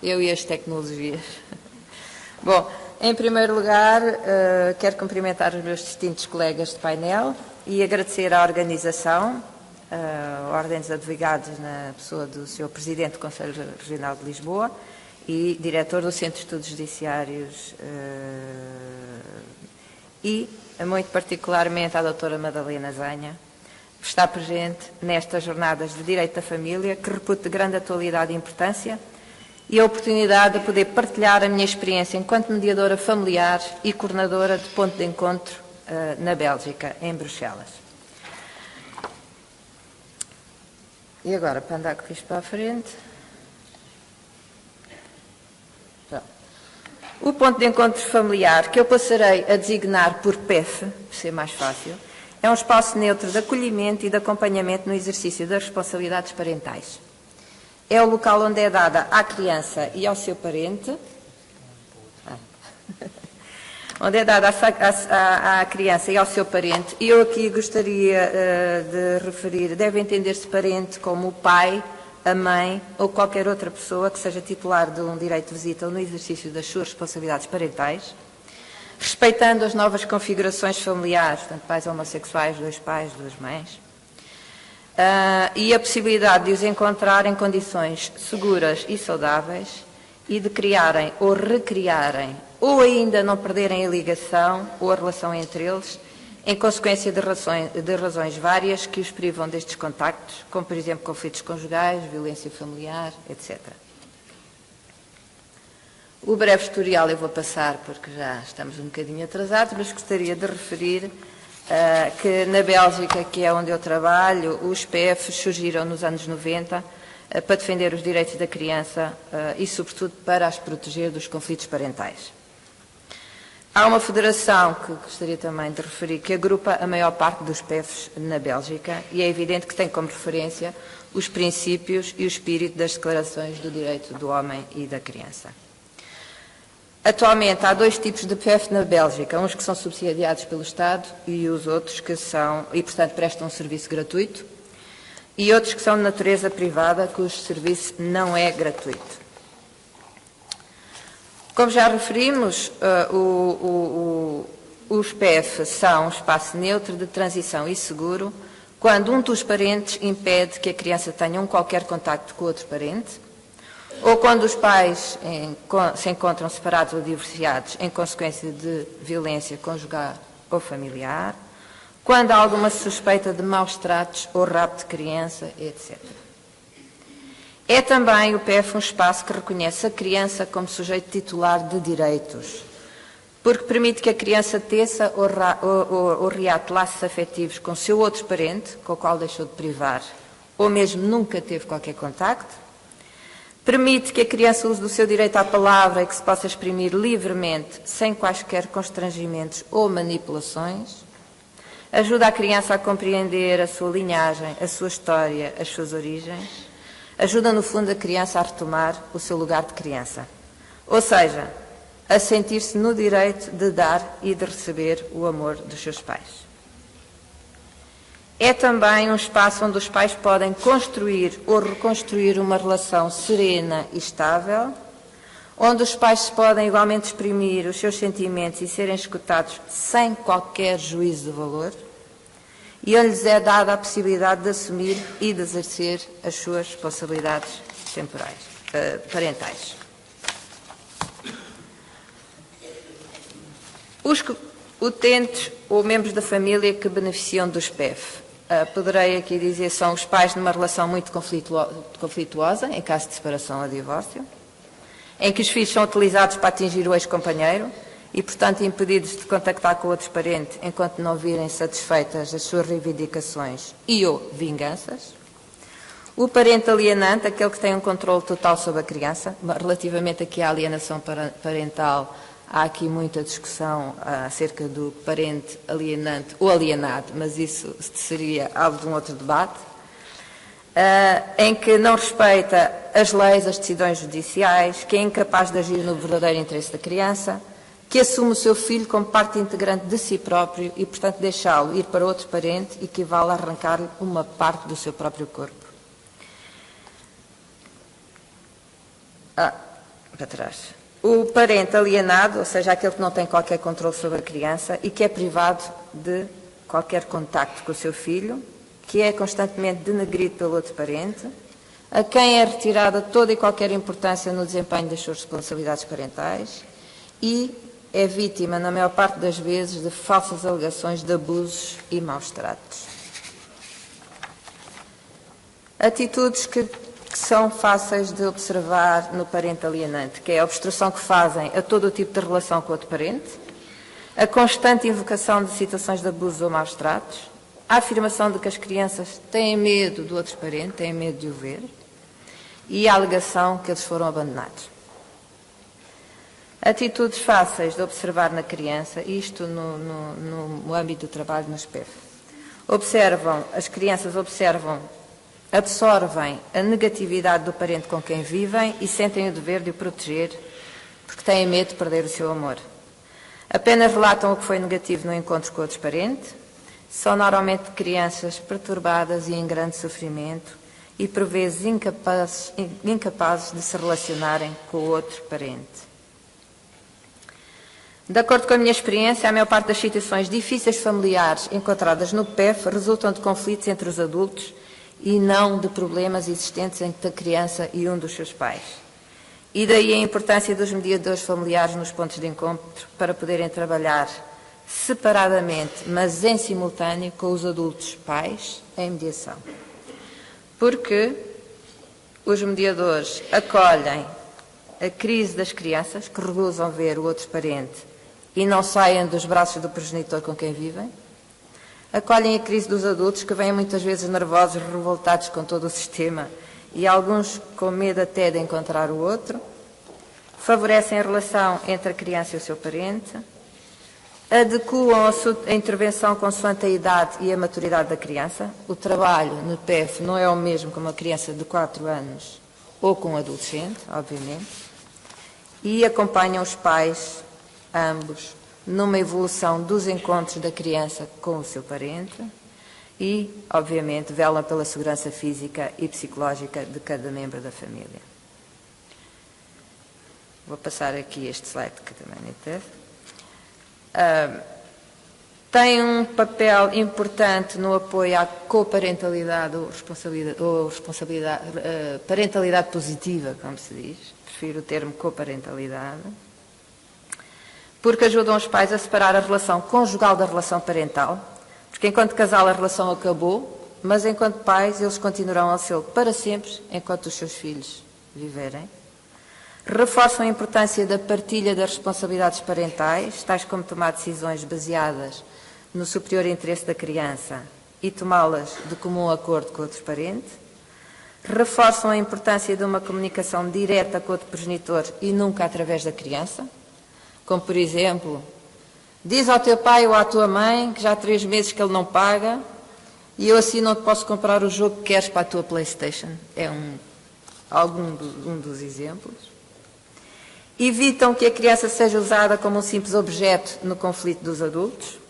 Eu e as tecnologias. Bom, em primeiro lugar, quero cumprimentar os meus distintos colegas de painel e agradecer à organização, a Ordem dos Advogados, na pessoa do Sr. Presidente do Conselho Regional de Lisboa e Diretor do Centro de Estudos Judiciários, e, muito particularmente, à doutora Madalena Zanha, que está presente nestas jornadas de Direito da Família, que reputo de grande atualidade e importância, e a oportunidade de poder partilhar a minha experiência enquanto mediadora familiar e coordenadora de ponto de encontro na Bélgica, em Bruxelas. E agora, para andar com isto para a frente... O ponto de encontro familiar, que eu passarei a designar por PEF, por ser mais fácil, é um espaço neutro de acolhimento e de acompanhamento no exercício das responsabilidades parentais. É o local onde é dada à criança e ao seu parente, onde é dada à criança e ao seu parente, e eu aqui gostaria de referir, deve entender-se parente como o pai, a mãe ou qualquer outra pessoa que seja titular de um direito de visita ou no exercício das suas responsabilidades parentais, respeitando as novas configurações familiares, portanto, pais homossexuais, dois pais, duas mães, e a possibilidade de os encontrar em condições seguras e saudáveis e de criarem ou recriarem ou ainda não perderem a ligação ou a relação entre eles em consequência de razões várias que os privam destes contactos, como, por exemplo, conflitos conjugais, violência familiar, etc. O breve historial eu vou passar porque já estamos um bocadinho atrasados, mas gostaria de referir que na Bélgica, que é onde eu trabalho, os PFs surgiram nos anos 90 para defender os direitos da criança e, sobretudo, para as proteger dos conflitos parentais. Há uma federação que gostaria também de referir, que agrupa a maior parte dos PEFs na Bélgica e é evidente que tem como referência os princípios e o espírito das declarações do direito do homem e da criança. Atualmente há dois tipos de PEF na Bélgica, uns que são subsidiados pelo Estado e os outros que são, e portanto prestam um serviço gratuito, e outros que são de natureza privada, cujo serviço não é gratuito. Como já referimos, os PEF são um espaço neutro de transição e seguro quando um dos parentes impede que a criança tenha qualquer contacto com outro parente, ou quando os pais se encontram separados ou divorciados em consequência de violência conjugal ou familiar, quando há alguma suspeita de maus tratos ou rapto de criança, etc. É também o PEF um espaço que reconhece a criança como sujeito titular de direitos, porque permite que a criança teça ou reate laços afetivos com seu outro parente, com o qual deixou de privar, ou mesmo nunca teve qualquer contacto. Permite que a criança use do seu direito à palavra e que se possa exprimir livremente, sem quaisquer constrangimentos ou manipulações. Ajuda a criança a compreender a sua linhagem, a sua história, as suas origens. Ajuda, no fundo, a criança a retomar o seu lugar de criança. Ou seja, a sentir-se no direito de dar e de receber o amor dos seus pais. É também um espaço onde os pais podem construir ou reconstruir uma relação serena e estável, onde os pais podem igualmente exprimir os seus sentimentos e serem escutados sem qualquer juízo de valor, e onde lhes é dada a possibilidade de assumir e de exercer as suas responsabilidades parentais. Os utentes ou membros da família que beneficiam dos PEF, poderei aqui dizer, são os pais numa relação muito conflituosa, em caso de separação ou divórcio, em que os filhos são utilizados para atingir o ex-companheiro e, portanto, impedidos de contactar com outros parentes enquanto não virem satisfeitas as suas reivindicações e ou vinganças. O parente alienante, aquele que tem um controle total sobre a criança. Relativamente aqui à alienação parental, há aqui muita discussão acerca do parente alienante ou alienado, mas isso seria algo de um outro debate. Em que não respeita as leis, as decisões judiciais, que é incapaz de agir no verdadeiro interesse da criança, que assume o seu filho como parte integrante de si próprio e, portanto, deixá-lo ir para outro parente equivale a arrancar-lhe uma parte do seu próprio corpo. para trás. O parente alienado, ou seja, aquele que não tem qualquer controle sobre a criança e que é privado de qualquer contacto com o seu filho, que é constantemente denegrido pelo outro parente, a quem é retirada toda e qualquer importância no desempenho das suas responsabilidades parentais e é vítima, na maior parte das vezes, de falsas alegações de abusos e maus tratos. Atitudes que são fáceis de observar no parente alienante, que é a obstrução que fazem a todo o tipo de relação com o outro parente, a constante invocação de situações de abusos ou maus tratos, a afirmação de que as crianças têm medo do outro parente, têm medo de o ver, e a alegação que eles foram abandonados. Atitudes fáceis de observar na criança, isto no âmbito do trabalho no SPEF. As crianças absorvem a negatividade do parente com quem vivem e sentem o dever de o proteger, porque têm medo de perder o seu amor. Apenas relatam o que foi negativo no encontro com outros parentes, são normalmente crianças perturbadas e em grande sofrimento e por vezes incapazes de se relacionarem com o outro parente. De acordo com a minha experiência, a maior parte das situações difíceis familiares encontradas no PEF resultam de conflitos entre os adultos e não de problemas existentes entre a criança e um dos seus pais. E daí a importância dos mediadores familiares nos pontos de encontro para poderem trabalhar separadamente, mas em simultâneo com os adultos pais em mediação. Porque os mediadores acolhem a crise das crianças que recusam ver o outro parente e não saem dos braços do progenitor com quem vivem. Acolhem a crise dos adultos que vêm muitas vezes nervosos, revoltados com todo o sistema e alguns com medo até de encontrar o outro. Favorecem a relação entre a criança e o seu parente. Adequam a intervenção consoante a idade e a maturidade da criança. O trabalho no PEF não é o mesmo com uma criança de 4 anos ou com um adolescente, obviamente. E acompanham os pais, ambos, numa evolução dos encontros da criança com o seu parente e, obviamente, velam pela segurança física e psicológica de cada membro da família. Vou passar aqui este slide que também me interessa. Tem um papel importante no apoio à coparentalidade ou parentalidade positiva, como se diz. Prefiro o termo coparentalidade. Porque ajudam os pais a separar a relação conjugal da relação parental, porque enquanto casal a relação acabou, mas enquanto pais eles continuarão a ser para sempre enquanto os seus filhos viverem. Reforçam a importância da partilha das responsabilidades parentais, tais como tomar decisões baseadas no superior interesse da criança e tomá-las de comum acordo com outro parente. Reforçam a importância de uma comunicação direta com outro progenitor e nunca através da criança, como, por exemplo, diz ao teu pai ou à tua mãe que já há 3 meses que ele não paga e eu assim não te posso comprar o jogo que queres para a tua PlayStation. É um dos exemplos. Evitam que a criança seja usada como um simples objeto no conflito dos adultos,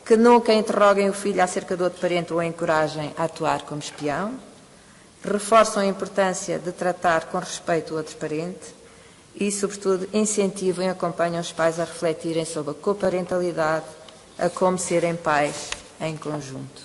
que nunca interroguem o filho acerca do outro parente ou a encorajem a atuar como espião. Reforçam a importância de tratar com respeito o outro parente e, sobretudo, incentivam e acompanham os pais a refletirem sobre a coparentalidade, a como serem pais em conjunto.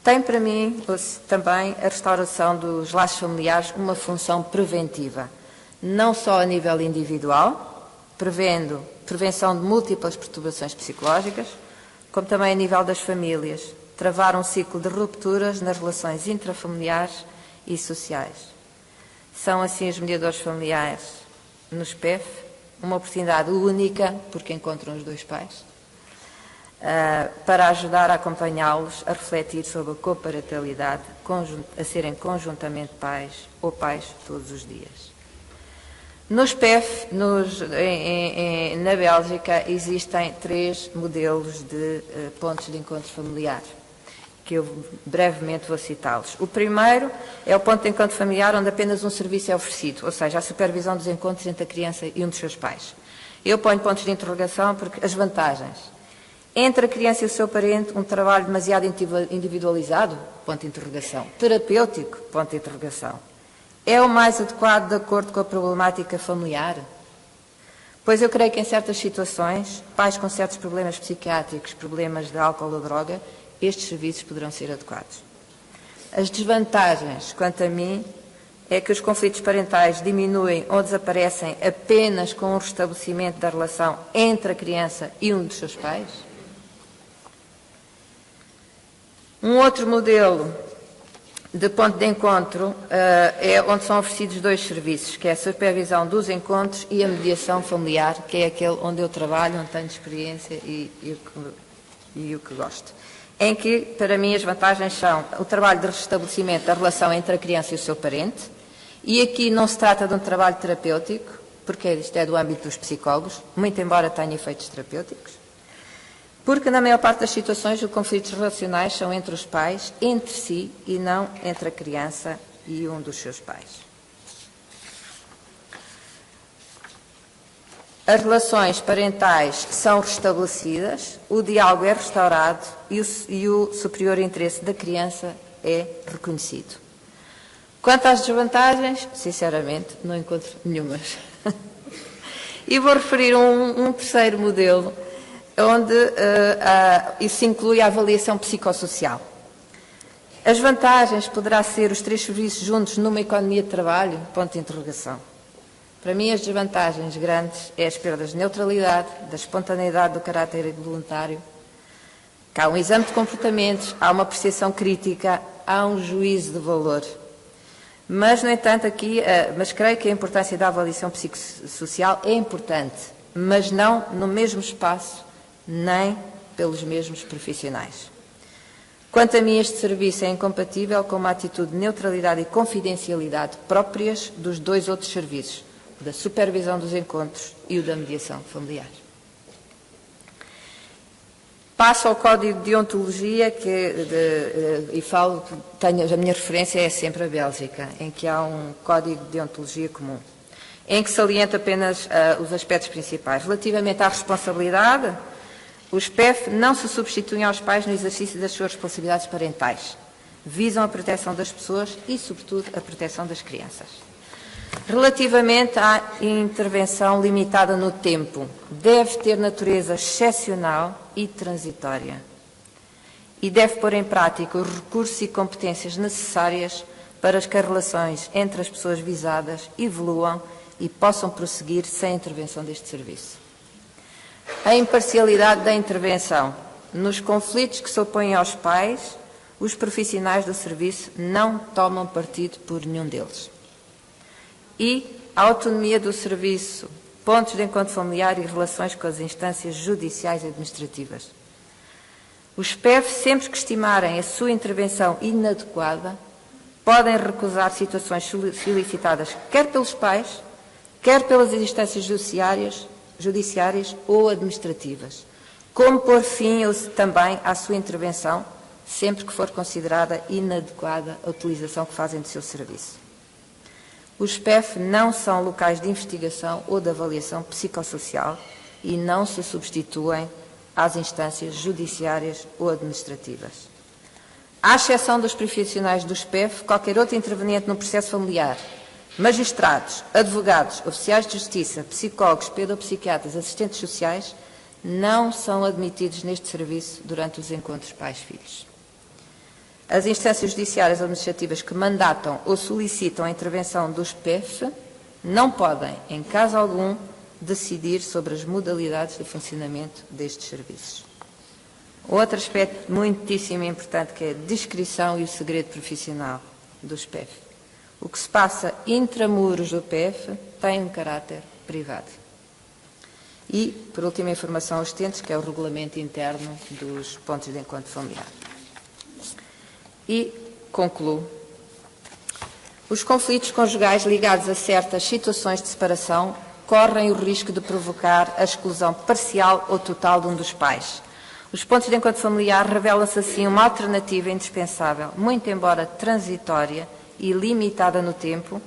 Tem para mim também a restauração dos laços familiares uma função preventiva, não só a nível individual, prevendo prevenção de múltiplas perturbações psicológicas, como também a nível das famílias, travar um ciclo de rupturas nas relações intrafamiliares e sociais. São, assim, os mediadores familiares no SPEF, uma oportunidade única, porque encontram os 2 pais, para ajudar a acompanhá-los a refletir sobre a coparentalidade, a serem conjuntamente pais ou pais todos os dias. No SPEF, na Bélgica, existem 3 modelos de pontos de encontro familiar, que eu brevemente vou citá-los. O primeiro é o ponto de encontro familiar onde apenas um serviço é oferecido, ou seja, a supervisão dos encontros entre a criança e um dos seus pais. Eu ponho pontos de interrogação porque as vantagens. Entre a criança e o seu parente, um trabalho demasiado individualizado, ponto de interrogação. Terapêutico, ponto de interrogação. é o mais adequado de acordo com a problemática familiar? Pois eu creio que em certas situações, pais com certos problemas psiquiátricos, problemas de álcool ou droga, estes serviços poderão ser adequados. As desvantagens, quanto a mim, é que os conflitos parentais diminuem ou desaparecem apenas com o restabelecimento da relação entre a criança e um dos seus pais. Um outro modelo de ponto de encontro é onde são oferecidos dois serviços, que é a supervisão dos encontros e a mediação familiar, que é aquele onde eu trabalho, onde tenho experiência e o que gosto. Em que, para mim, as vantagens são o trabalho de restabelecimento da relação entre a criança e o seu parente, e aqui não se trata de um trabalho terapêutico, porque isto é do âmbito dos psicólogos, muito embora tenha efeitos terapêuticos, porque na maior parte das situações os conflitos relacionais são entre os pais, entre si, e não entre a criança e um dos seus pais. As relações parentais são restabelecidas, o diálogo é restaurado e o superior interesse da criança é reconhecido. Quanto às desvantagens, sinceramente, não encontro nenhumas. E vou referir um terceiro modelo, onde isso inclui a avaliação psicossocial. As vantagens poderá ser os três serviços juntos numa economia de trabalho? Ponto de interrogação. Para mim, as desvantagens grandes é as perdas de neutralidade, da espontaneidade do caráter voluntário. Há um exame de comportamentos, há uma apreciação crítica, há um juízo de valor. Mas, no entanto, mas creio que a importância da avaliação psicossocial é importante, mas não no mesmo espaço, nem pelos mesmos profissionais. Quanto a mim, este serviço é incompatível com uma atitude de neutralidade e confidencialidade próprias dos dois outros serviços, o da supervisão dos encontros e o da mediação familiar. Passo ao Código de Deontologia, a minha referência é sempre a Bélgica, em que há um Código de Deontologia comum, em que saliento apenas os aspectos principais. Relativamente à responsabilidade, os PEF não se substituem aos pais no exercício das suas responsabilidades parentais. Visam a proteção das pessoas e, sobretudo, a proteção das crianças. Relativamente à intervenção limitada no tempo, deve ter natureza excepcional e transitória e deve pôr em prática os recursos e competências necessárias para que as relações entre as pessoas visadas evoluam e possam prosseguir sem a intervenção deste serviço. A imparcialidade da intervenção. Nos conflitos que se opõem aos pais, os profissionais do serviço não tomam partido por nenhum deles. E a autonomia do serviço, pontos de encontro familiar e relações com as instâncias judiciais e administrativas. Os PEF, sempre que estimarem a sua intervenção inadequada, podem recusar situações solicitadas quer pelos pais, quer pelas instâncias judiciárias ou administrativas, como pôr fim também à sua intervenção, sempre que for considerada inadequada a utilização que fazem do seu serviço. Os PEF não são locais de investigação ou de avaliação psicossocial e não se substituem às instâncias judiciárias ou administrativas. À exceção dos profissionais dos PEF, qualquer outro interveniente no processo familiar, magistrados, advogados, oficiais de justiça, psicólogos, pedopsiquiatras, assistentes sociais, não são admitidos neste serviço durante os encontros pais-filhos. As instâncias judiciárias ou administrativas que mandatam ou solicitam a intervenção dos PEF não podem, em caso algum, decidir sobre as modalidades de funcionamento destes serviços. Outro aspecto muitíssimo importante, que é a discrição e o segredo profissional dos PEF. O que se passa intramuros do PEF tem um caráter privado. E, por última, a informação aos utentes, que é o regulamento interno dos pontos de encontro familiar. E concluo. Os conflitos conjugais ligados a certas situações de separação correm o risco de provocar a exclusão parcial ou total de um dos pais. Os pontos de encontro familiar revelam-se assim uma alternativa indispensável, muito embora transitória e limitada no tempo,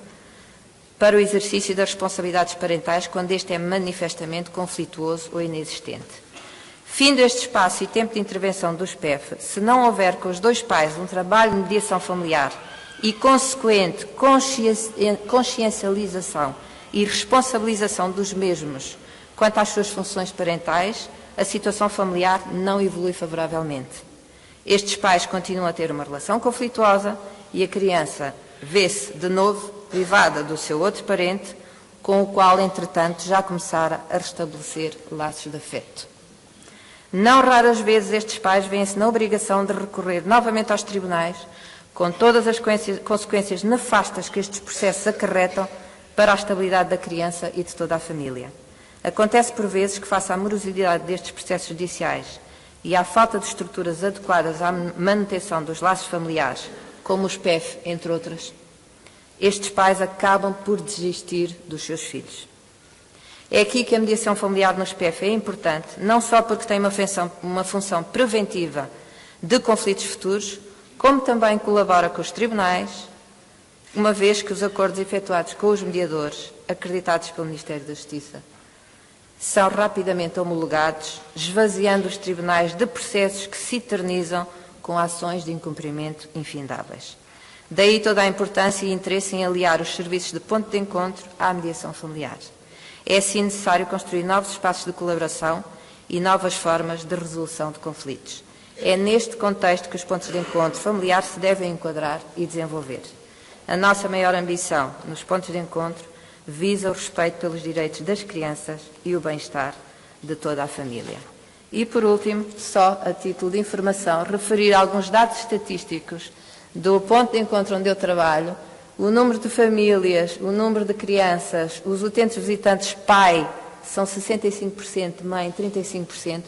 para o exercício das responsabilidades parentais quando este é manifestamente conflituoso ou inexistente. Findo este espaço e tempo de intervenção dos PEF, se não houver com os dois pais um trabalho de mediação familiar e consequente consciencialização e responsabilização dos mesmos quanto às suas funções parentais, a situação familiar não evolui favoravelmente. Estes pais continuam a ter uma relação conflituosa e a criança vê-se, de novo, privada do seu outro parente, com o qual, entretanto, já começara a restabelecer laços de afeto. Não raras vezes estes pais veem-se na obrigação de recorrer novamente aos tribunais, com todas as consequências nefastas que estes processos acarretam para a estabilidade da criança e de toda a família. Acontece por vezes que, face à morosidade destes processos judiciais e à falta de estruturas adequadas à manutenção dos laços familiares, como os PEF, entre outras, estes pais acabam por desistir dos seus filhos. É aqui que a mediação familiar nos PEF é importante, não só porque tem uma função preventiva de conflitos futuros, como também colabora com os tribunais, uma vez que os acordos efetuados com os mediadores, acreditados pelo Ministério da Justiça, são rapidamente homologados, esvaziando os tribunais de processos que se eternizam com ações de incumprimento infindáveis. Daí toda a importância e interesse em aliar os serviços de ponto de encontro à mediação familiar. É assim necessário construir novos espaços de colaboração e novas formas de resolução de conflitos. É neste contexto que os pontos de encontro familiar se devem enquadrar e desenvolver. A nossa maior ambição nos pontos de encontro visa o respeito pelos direitos das crianças e o bem-estar de toda a família. E, por último, só a título de informação, referir alguns dados estatísticos do ponto de encontro onde eu trabalho, o número de famílias, o número de crianças, os utentes visitantes pai são 65%, mãe 35%.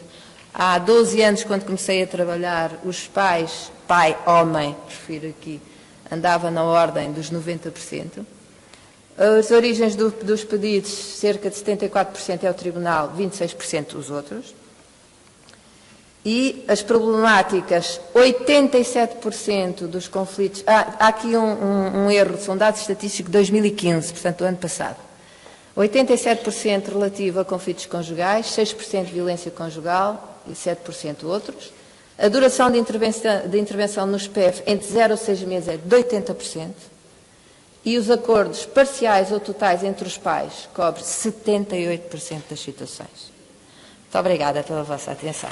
Há 12 anos, quando comecei a trabalhar, os pais, pai, homem, prefiro aqui, andava na ordem dos 90%. As origens dos pedidos, cerca de 74% é o Tribunal, 26% os outros. E as problemáticas, 87% dos conflitos... Há aqui um erro, são dados estatísticos de 2015, portanto, do ano passado. 87% relativo a conflitos conjugais, 6% de violência conjugal e 7% outros. A duração de intervenção nos PEF entre 0 a 6 meses é de 80%. E os acordos parciais ou totais entre os pais cobre 78% das situações. Muito obrigada pela vossa atenção.